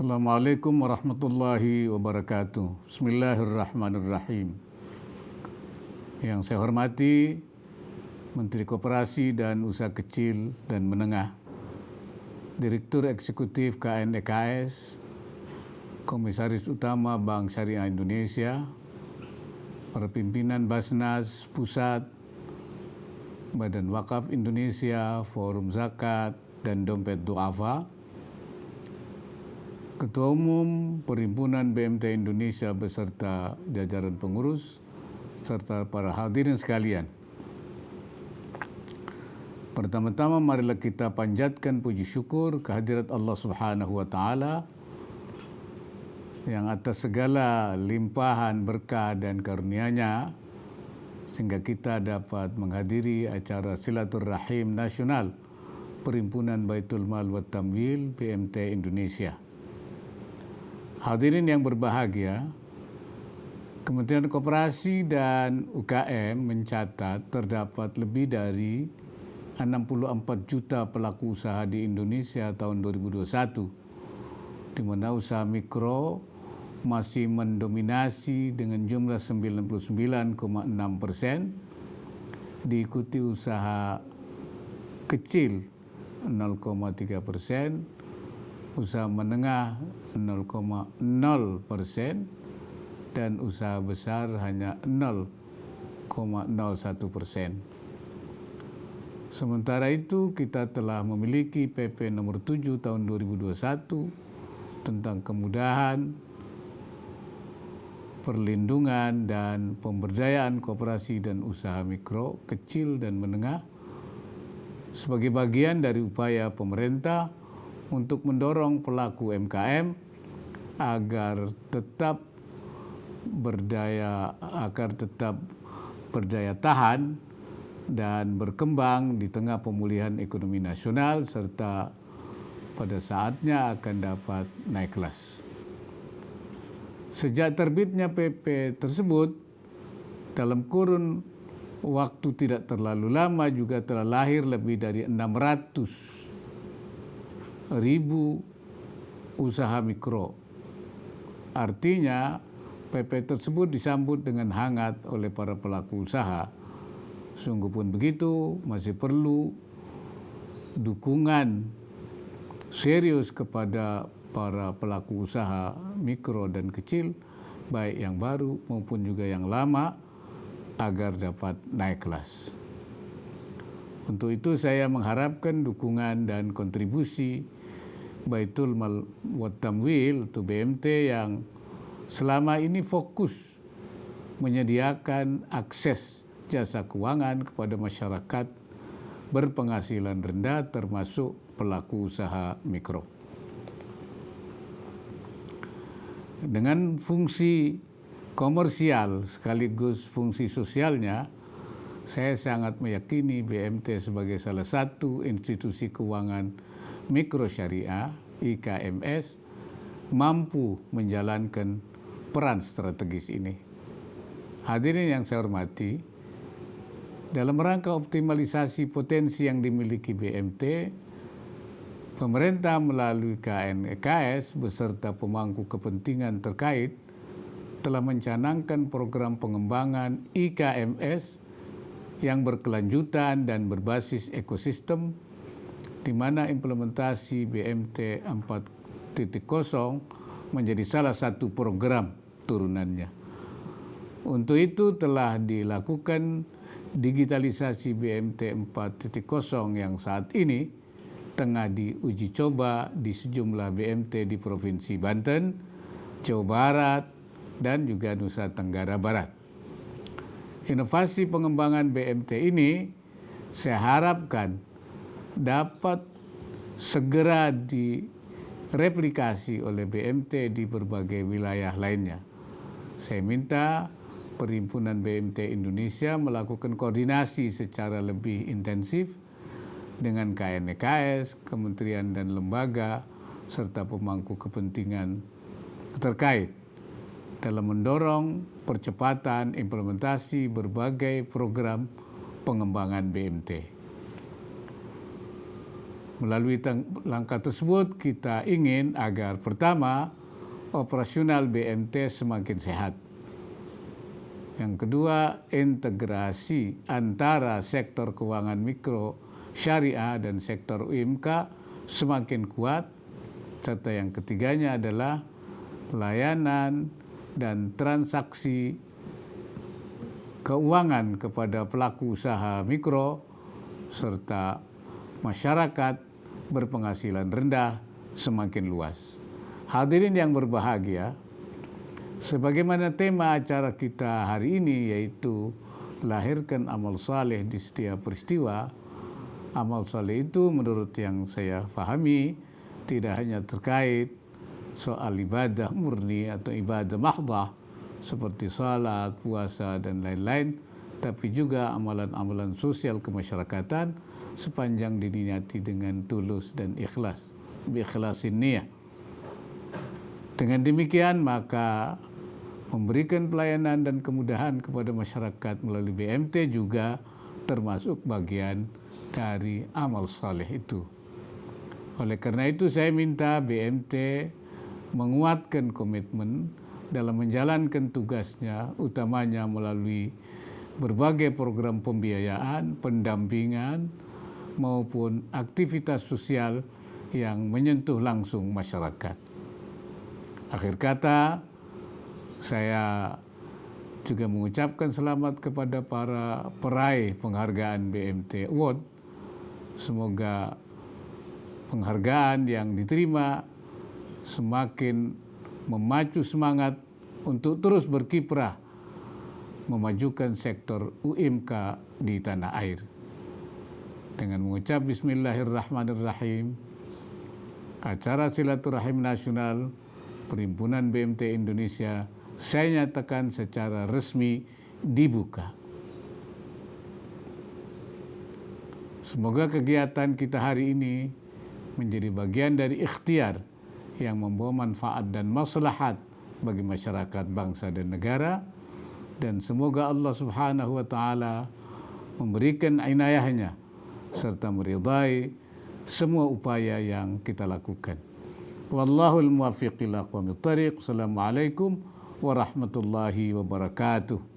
Assalamualaikum warahmatullahi wabarakatuh. Bismillahirrahmanirrahim. Yang saya hormati Menteri Koperasi dan Usaha Kecil dan Menengah, Direktur Eksekutif KNEKS, Komisaris Utama Bank Syariah Indonesia, para pimpinan Basnas Pusat, Badan Wakaf Indonesia, Forum Zakat, dan Dompet Duafa, Ketua Umum Perhimpunan BMT Indonesia beserta jajaran pengurus, serta para hadirin sekalian. Pertama-tama marilah kita panjatkan puji syukur kehadirat Allah Subhanahu wa Ta'ala yang atas segala limpahan berkah dan karunia-Nya sehingga kita dapat menghadiri acara Silaturrahim Nasional Perhimpunan Baitul Mal wa Tamwil BMT Indonesia. Hadirin yang berbahagia, Kementerian Koperasi dan UKM mencatat terdapat lebih dari 64 juta pelaku usaha di Indonesia tahun 2021, di mana usaha mikro masih mendominasi dengan jumlah 99,6%, diikuti usaha kecil 0,3%, usaha menengah 0,0%, dan usaha besar hanya 0,01%. Sementara itu kita telah memiliki PP nomor 7 tahun 2021 tentang kemudahan, perlindungan, dan pemberdayaan koperasi dan usaha mikro, kecil, dan menengah sebagai bagian dari upaya pemerintah untuk mendorong pelaku UMKM agar tetap berdaya tahan dan berkembang di tengah pemulihan ekonomi nasional serta pada saatnya akan dapat naik kelas. Sejak terbitnya PP tersebut, dalam kurun waktu tidak terlalu lama juga telah lahir lebih dari 600.000 usaha mikro. Artinya PP tersebut disambut dengan hangat oleh para pelaku usaha. Sungguh pun begitu, masih perlu dukungan serius kepada para pelaku usaha mikro dan kecil, baik yang baru maupun juga yang lama, agar dapat naik kelas. Untuk itu saya mengharapkan dukungan dan kontribusi Baitul Mal wa Tamwil atau BMT yang selama ini fokus menyediakan akses jasa keuangan kepada masyarakat berpenghasilan rendah termasuk pelaku usaha mikro. Dengan fungsi komersial sekaligus fungsi sosialnya, saya sangat meyakini BMT sebagai salah satu institusi keuangan mikro syariah IKMS mampu menjalankan peran strategis ini. Hadirin yang saya hormati, dalam rangka optimalisasi potensi yang dimiliki BMT, pemerintah melalui KNEKS beserta pemangku kepentingan terkait telah mencanangkan program pengembangan IKMS yang berkelanjutan dan berbasis ekosistem, di mana implementasi BMT 4.0 menjadi salah satu program turunannya. Untuk itu telah dilakukan digitalisasi BMT 4.0 yang saat ini tengah diuji coba di sejumlah BMT di Provinsi Banten, Jawa Barat, dan juga Nusa Tenggara Barat. Inovasi pengembangan BMT ini saya harapkan dapat segera direplikasi oleh BMT di berbagai wilayah lainnya. Saya minta Perhimpunan BMT Indonesia melakukan koordinasi secara lebih intensif dengan KNEKS, kementerian dan lembaga, serta pemangku kepentingan terkait dalam mendorong percepatan implementasi berbagai program pengembangan BMT. Melalui langkah tersebut kita ingin agar pertama, operasional BMT semakin sehat. Yang kedua, integrasi antara sektor keuangan mikro syariah dan sektor UMK semakin kuat. Serta yang ketiganya adalah layanan dan transaksi keuangan kepada pelaku usaha mikro serta masyarakat berpenghasilan rendah semakin luas. Hadirin yang berbahagia, sebagaimana tema acara kita hari ini yaitu lahirkan amal saleh di setiap peristiwa. Amal saleh itu menurut yang saya pahami tidak hanya terkait soal ibadah murni atau ibadah mahdhah seperti salat, puasa dan lain-lain, tapi juga amalan-amalan sosial kemasyarakatan sepanjang diniati dengan tulus dan ikhlas, bi-ikhlasin niyah. Dengan demikian maka memberikan pelayanan dan kemudahan kepada masyarakat melalui BMT juga termasuk bagian dari amal saleh itu. Oleh karena itu saya minta BMT menguatkan komitmen dalam menjalankan tugasnya, utamanya melalui berbagai program pembiayaan, pendampingan, maupun aktivitas sosial yang menyentuh langsung masyarakat. Akhir kata, saya juga mengucapkan selamat kepada para peraih penghargaan BMT Award. Semoga penghargaan yang diterima semakin memacu semangat untuk terus berkiprah memajukan sektor UMK di tanah air. Dengan mengucap Bismillahirrahmanirrahim, acara Silaturahim Nasional Perhimpunan BMT Indonesia saya nyatakan secara resmi dibuka. Semoga kegiatan kita hari ini menjadi bagian dari ikhtiar yang membawa manfaat dan maslahat bagi masyarakat, bangsa dan negara, dan semoga Allah Subhanahu wa taala memberikan inayahnya serta meridai semua upaya yang kita lakukan. Wallahul muwaffiq ila aqwamit thariq. Assalamualaikum warahmatullahi wabarakatuh.